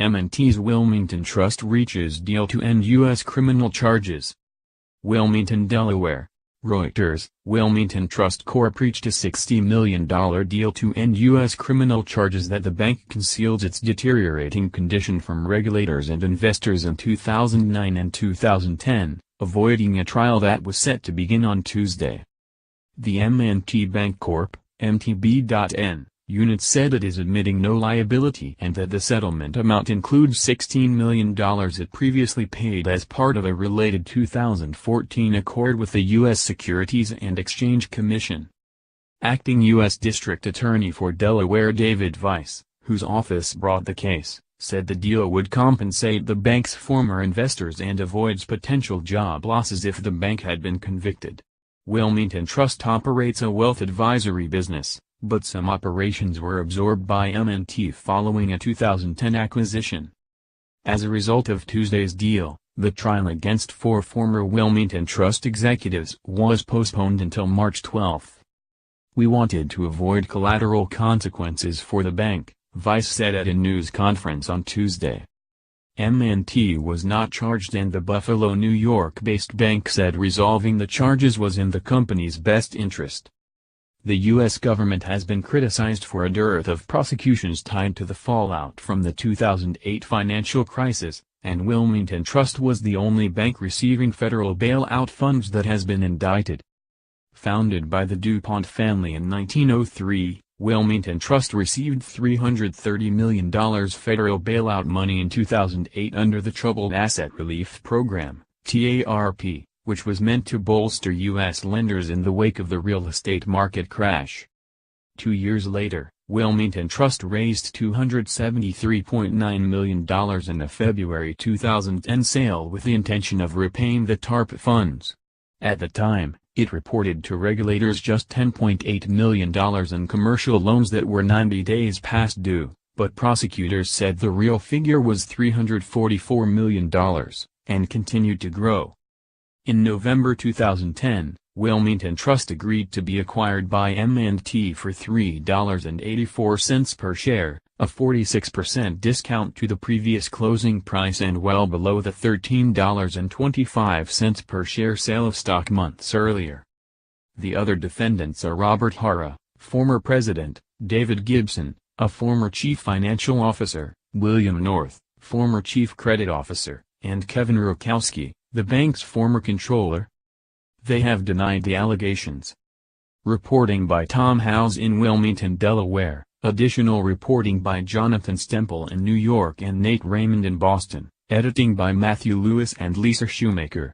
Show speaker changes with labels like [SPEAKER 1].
[SPEAKER 1] M&T's Wilmington Trust reaches deal to end U.S. criminal charges. Wilmington, Delaware. Reuters. Wilmington Trust Corp reached a $60 million deal to end U.S. criminal charges that the bank concealed its deteriorating condition from regulators and investors in 2009 and 2010, avoiding a trial that was set to begin on Tuesday. The M&T Bank Corp. MTB.N. unit said it is admitting no liability and that the settlement amount includes $16 million it previously paid as part of a related 2014 accord with the U.S. Securities and Exchange Commission. Acting U.S. District Attorney for Delaware David Weiss, whose office brought the case, said the deal would compensate the bank's former investors and avoids potential job losses if the bank had been convicted. Wilmington Trust operates a wealth advisory business, but some operations were absorbed by M&T following a 2010 acquisition. As a result of Tuesday's deal, the trial against 4 former Wilmington Trust executives was postponed until March 12. "We wanted to avoid collateral consequences for the bank," Weiss said at a news conference on Tuesday. M&T was not charged and the Buffalo, New York-based bank said resolving the charges was in the company's best interest. The U.S. government has been criticized for a dearth of prosecutions tied to the fallout from the 2008 financial crisis, and Wilmington Trust was the only bank receiving federal bailout funds that has been indicted. Founded by the DuPont family in 1903, Wilmington Trust received $330 million federal bailout money in 2008 under the Troubled Asset Relief Program, TARP, which was meant to bolster U.S. lenders in the wake of the real estate market crash. 2 years later, Wilmington Trust raised $273.9 million in a February 2010 sale with the intention of repaying the TARP funds. At the time, it reported to regulators just $10.8 million in commercial loans that were 90 days past due, but prosecutors said the real figure was $344 million, and continued to grow. In November 2010, Wilmington Trust agreed to be acquired by M&T for $3.84 per share, a 46% discount to the previous closing price and well below the $13.25 per share sale of stock months earlier. The other defendants are Robert Hara, former president, David Gibson, a former chief financial officer, William North, former chief credit officer, and Kevin Rakowski, the bank's former controller. They have denied the allegations. Reporting by Tom Howes in Wilmington, Delaware. Additional reporting by Jonathan Stemple in New York and Nate Raymond in Boston. Editing by Matthew Lewis and Lisa Shoemaker.